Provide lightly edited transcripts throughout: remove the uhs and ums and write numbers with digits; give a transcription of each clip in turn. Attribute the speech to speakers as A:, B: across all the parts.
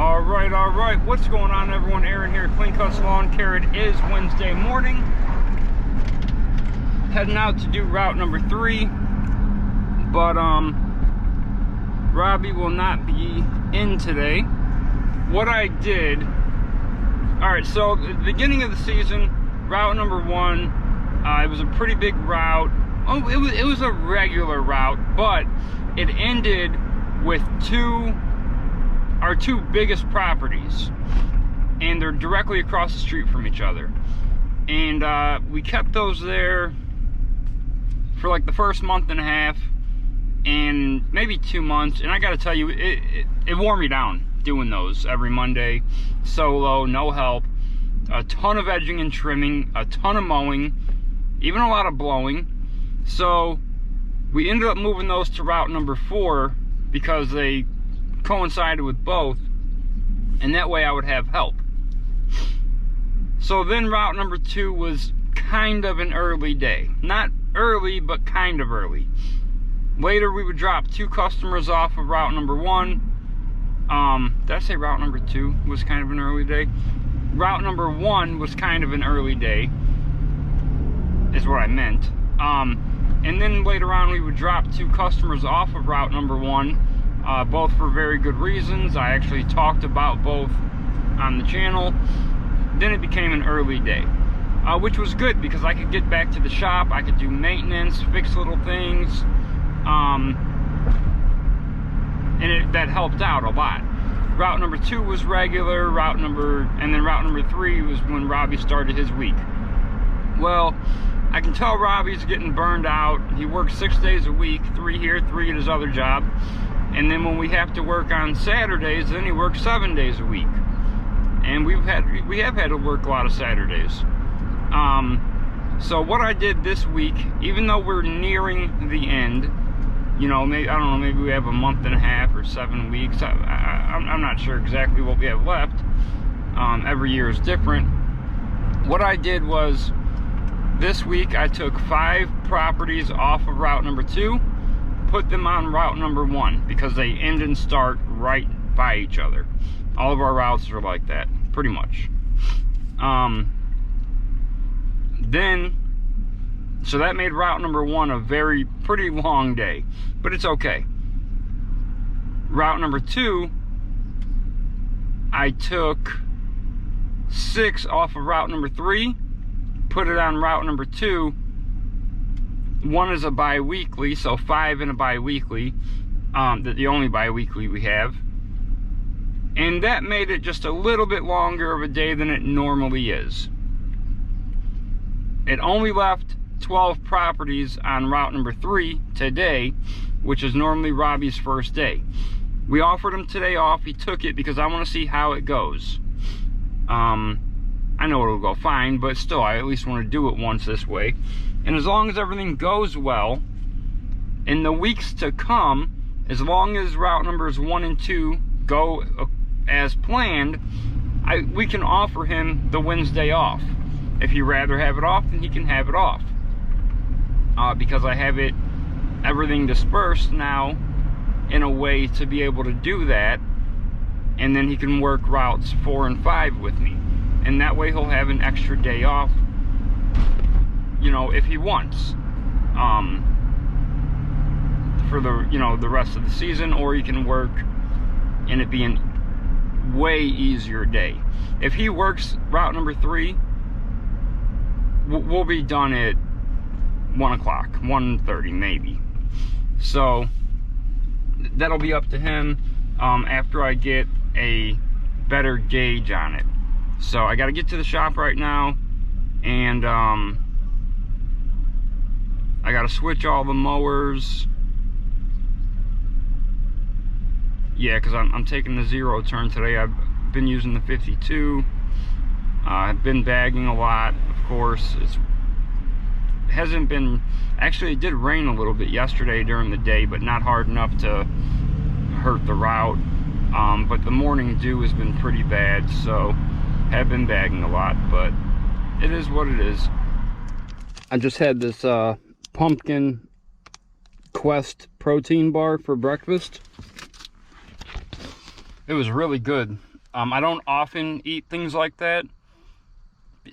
A: All right. What's going on, everyone? Aaron here, Clean Cuts Lawn Care. It is Wednesday morning. Heading out to do route number 3. But, Robbie will not be in today. What I did... Alright, so at the beginning of the season, route number 1, it was a pretty big route. Oh, it was a regular route, but it ended with our two biggest properties, and they're directly across the street from each other. And we kept those there for like the first month and a half, and maybe 2 months. And I gotta tell you, it wore me down doing those every Monday, solo, no help. A ton of edging and trimming, a ton of mowing, even a lot of blowing. So we ended up moving those to route number 4 because they coincided with both, and that way I would have help. So then route number 2 was kind of an early day. Not early, but kind of early. Later we would drop 2 customers off of route number 1. Did I say route number 2 was kind of an early day? Route number 1 was kind of an early day, is what I meant. And then later on we would drop 2 customers off of route number 1. Both for very good reasons. I actually talked about both on the channel. Then it became an early day, which was good because I could get back to the shop. I could do maintenance, fix little things, and that helped out a lot. Route number 2 was regular. And then route number 3 was when Robbie started his week. Well, I can tell Robbie's getting burned out. He works 6 days a week, 3 here, 3 at his other job. And then when we have to work on Saturdays, then he works 7 days a week. And we have had to work a lot of Saturdays. So what I did this week, even though we're nearing the end, you know, maybe, I don't know, maybe we have a month and a half or 7 weeks. I'm not sure exactly what we have left. Every year is different. What I did was, this week I took 5 properties off of route number 2, put them on route number 1 because they end and start right by each other. All of our routes are like that, pretty much. So that made route number 1 a pretty long day, but it's okay. Route number 2, I took 6 off of route number 3, put it on route number 2. 1 is a bi-weekly, so 5 in a bi-weekly. The only bi-weekly we have. And that made it just a little bit longer of a day than it normally is. It only left 12 properties on route number 3 today, which is normally Robbie's first day. We offered him today off. He took it because I want to see how it goes. I know it'll go fine, but still, I at least want to do it once this way. And as long as everything goes well, in the weeks to come, as long as route numbers 1 and 2 go as planned, we can offer him the Wednesday off. If he'd rather have it off, then he can have it off. Because I have everything dispersed now in a way to be able to do that. And then he can work routes 4 and 5 with me. And that way he'll have an extra day off, you know, if he wants, for the rest of the season, or he can work and it be a way easier day. If he works route number 3, we'll be done at 1 o'clock, 1:30 maybe. So that'll be up to him after I get a better gauge on it. So I got to get to the shop right now, and I got to switch all the mowers. Yeah, because I'm taking the 0 turn today. I've been using the 52. I've been bagging a lot, of course. It hasn't been... Actually, it did rain a little bit yesterday during the day, but not hard enough to hurt the route. But the morning dew has been pretty bad, so have been bagging a lot, but it is what it is. I just had this pumpkin Quest protein bar for breakfast. It was really good. I don't often eat things like that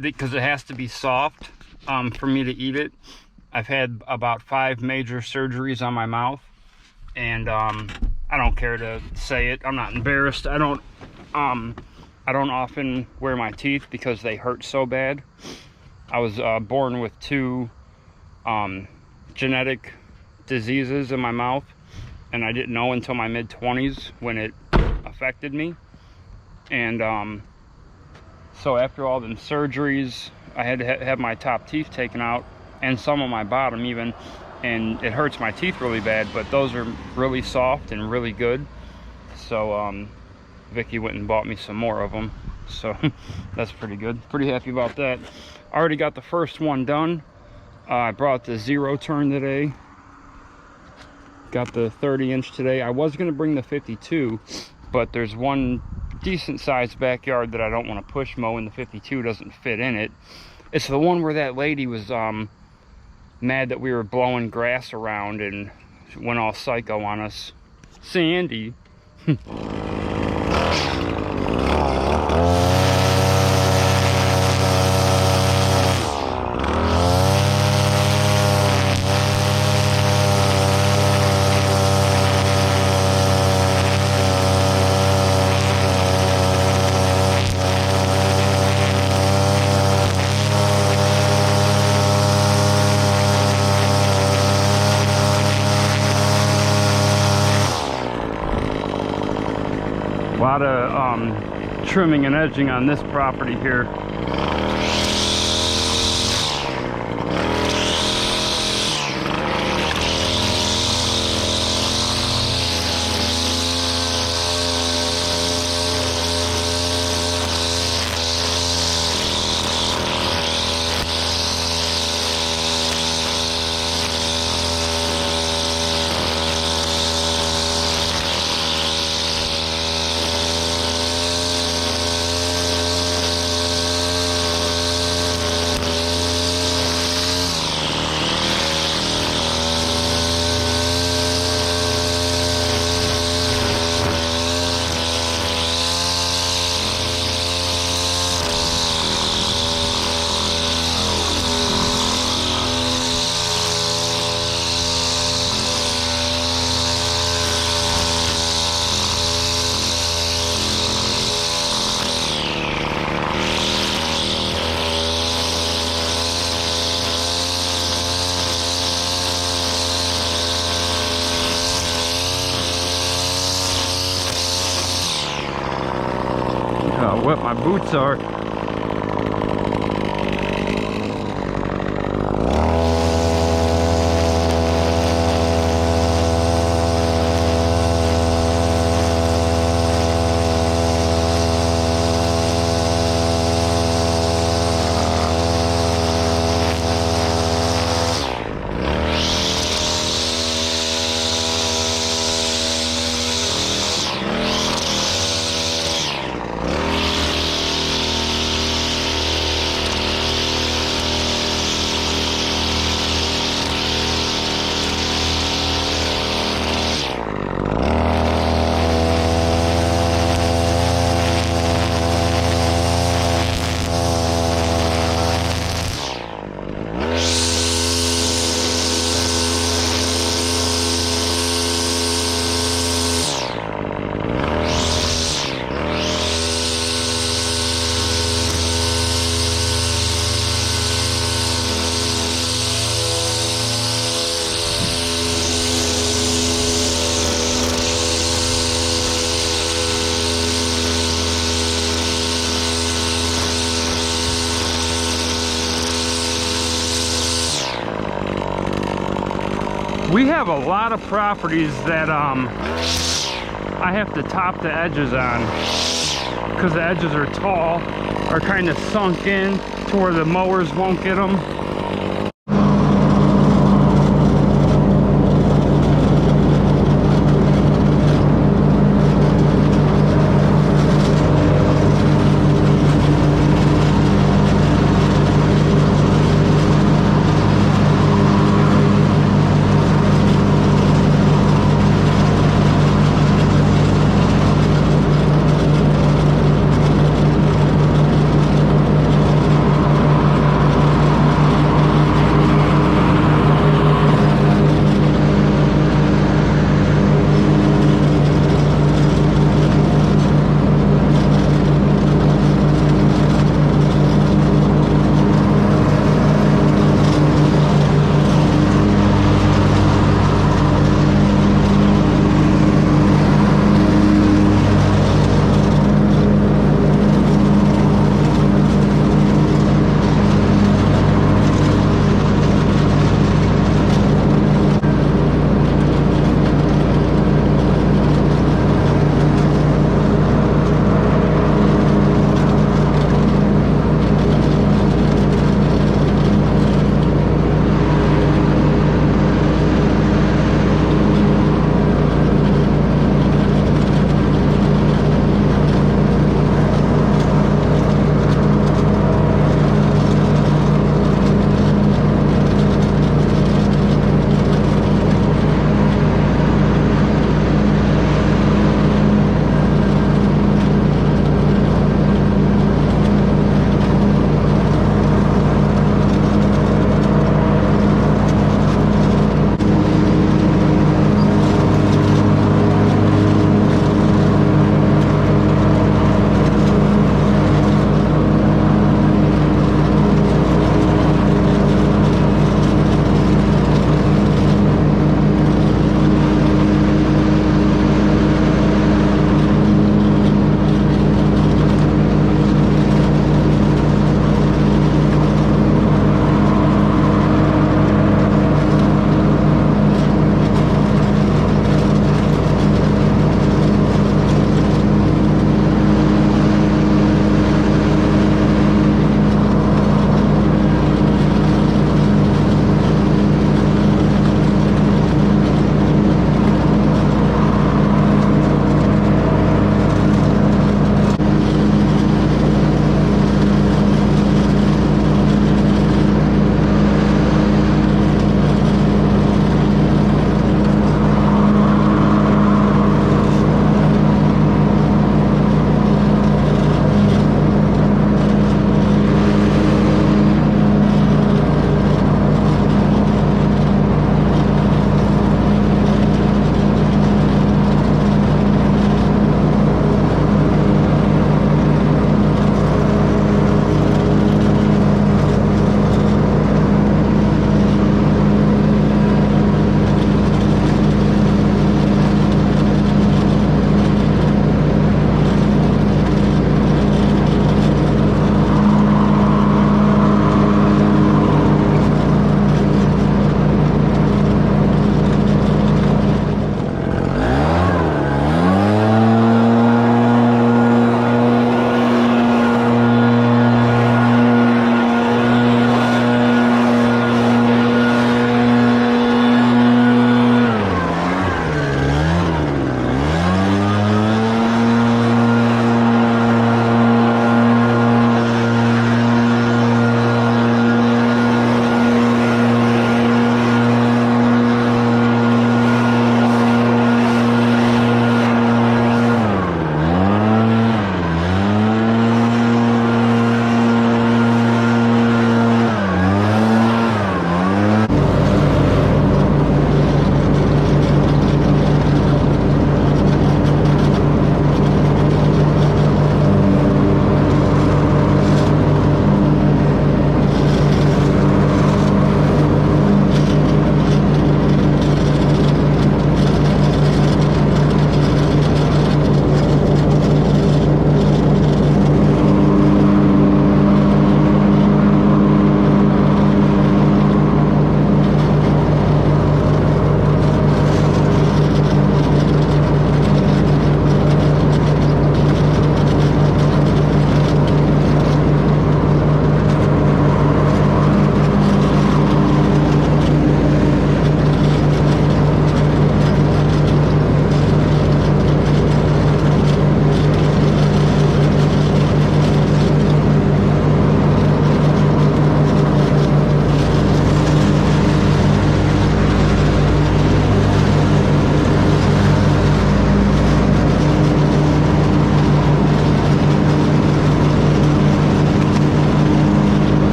A: because it has to be soft for me to eat it. I've had about 5 major surgeries on my mouth, and I don't care to say it. I'm not embarrassed. I don't often wear my teeth because they hurt so bad. I was born with 2 genetic diseases in my mouth, and I didn't know until my mid-20s when it affected me. And so after all them surgeries, I had to have my top teeth taken out, and some of my bottom even, and it hurts my teeth really bad, but those are really soft and really good. So Vicky went and bought me some more of them, so that's pretty good. Pretty happy about that. I already got the first one done. I brought the 0 turn today, got the 30-inch today. I was going to bring the 52, but there's one decent sized backyard that I don't want to push mow, and the 52 doesn't fit in it. It's the one where that lady was mad that we were blowing grass around and went all psycho on us. Sandy. A lot of trimming and edging on this property here. How wet my boots are. We have a lot of properties that I have to top the edges on because the edges are tall or kind of sunk in to where the mowers won't get them.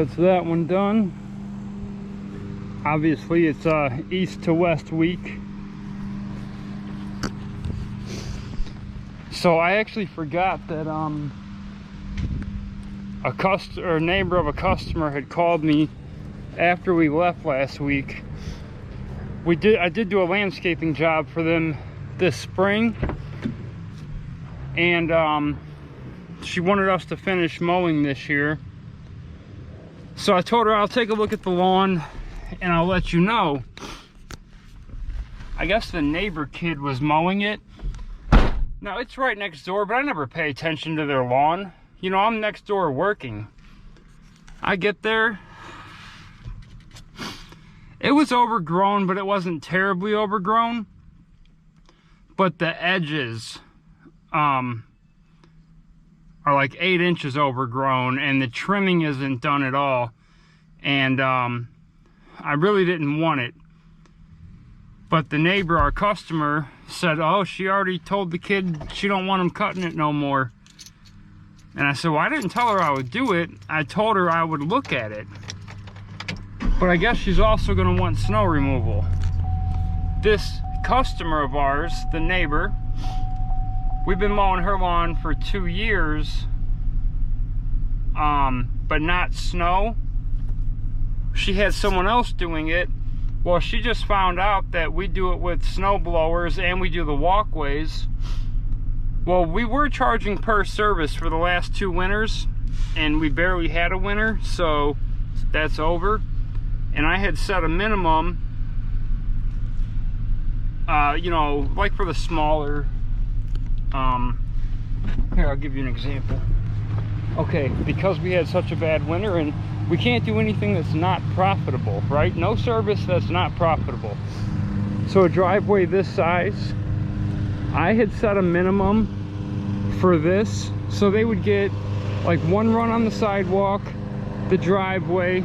A: that's that one done. Obviously it's east to west week. So I actually forgot that a neighbor of a customer had called me after we left last week. I did do a landscaping job for them this spring, and she wanted us to finish mowing this year. So I told her I'll take a look at the lawn and I'll let you know. I guess the neighbor kid was mowing it. Now it's right next door, but I never pay attention to their lawn. You know, I'm next door working. I get there, it was overgrown, but it wasn't terribly overgrown. But the edges are like 8 inches overgrown, and the trimming isn't done at all. And I really didn't want it. But the neighbor, our customer, said, oh, she already told the kid she don't want him cutting it no more. And I said, well, I didn't tell her I would do it. I told her I would look at it. But I guess she's also gonna want snow removal. This customer of ours, the neighbor, we've been mowing her lawn for 2 years, but not snow. She had someone else doing it. Well, she just found out that we do it with snow blowers and we do the walkways. Well, we were charging per service for the last 2 winters, and we barely had a winter, so that's over. And I had set a minimum, you know, like for the smaller, here, I'll give you an example. Okay, because we had such a bad winter and we can't do anything that's not profitable, right? No service that's not profitable. So a driveway this size, I had set a minimum for this, so they would get like 1 run on the sidewalk, the driveway,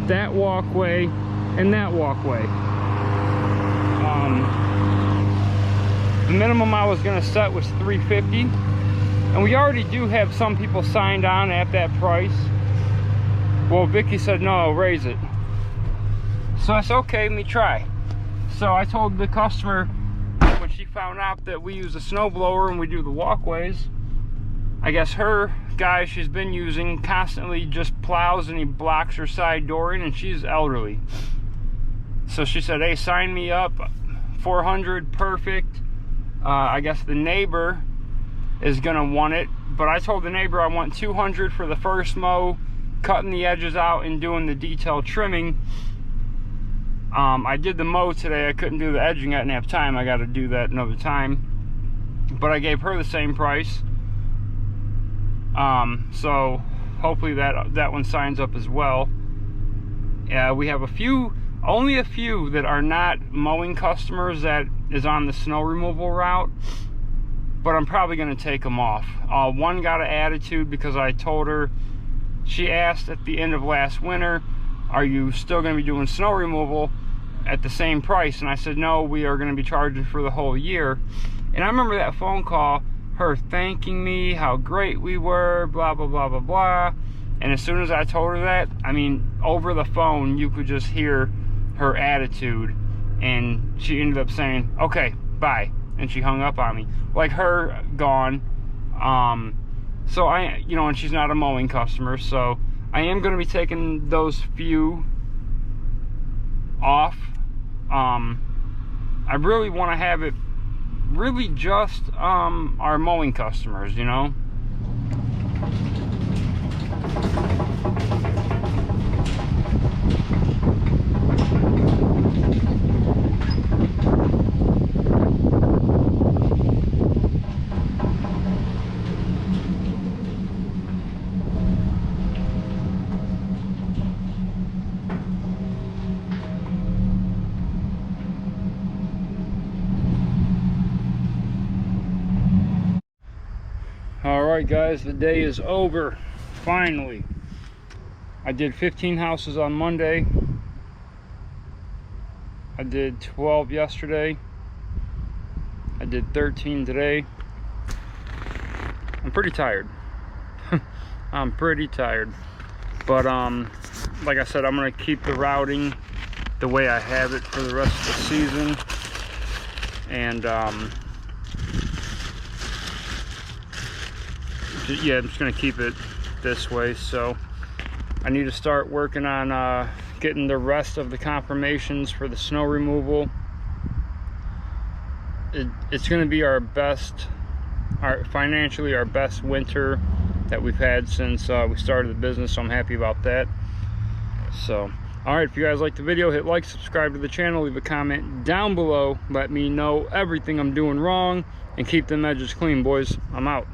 A: that walkway, and that walkway. The minimum I was gonna set was $350, and we already do have some people signed on at that price. Well, Vicky said, no, I'll raise it. So I said, okay, let me try. So I told the customer, when she found out that we use a snow blower and we do the walkways, I guess her guy she's been using constantly just plows and he blocks her side door in, and she's elderly. So she said, hey, sign me up, 400, perfect. I guess the neighbor is gonna want it, but I told the neighbor I want 200 for the first mow, cutting the edges out and doing the detail trimming. I did the mow today. I couldn't do the edging. I didn't have time. I got to do that another time. But I gave her the same price. So hopefully that one signs up as well. We have only a few that are not mowing customers that is on the snow removal route, but I'm probably going to take them off. One got an attitude because I told her, she asked at the end of last winter, are you still going to be doing snow removal at the same price? And I said, no, we are going to be charging for the whole year. And I remember that phone call, her thanking me, how great we were, blah, blah, blah, blah, blah. And as soon as I told her that, I mean, over the phone, you could just hear her attitude. And she ended up saying, okay, bye. And she hung up on me. Like her gone. So and she's not a mowing customer, so I am going to be taking those few off. I really want to have it really just our mowing customers, you know. Alright guys, the day is over, finally. I did 15 houses on Monday. I did 12 yesterday. I did 13 today. I'm pretty tired. I'm pretty tired. But like I said, I'm gonna keep the routing the way I have it for the rest of the season. And yeah, I'm just gonna keep it this way. So I need to start working on getting the rest of the confirmations for the snow removal. It's gonna be our best, financially our best winter that we've had since we started the business, so I'm happy about that. So all right, if you guys like the video, hit like, subscribe to the channel, leave a comment down below, let me know everything I'm doing wrong, and keep them edges clean, boys. I'm out.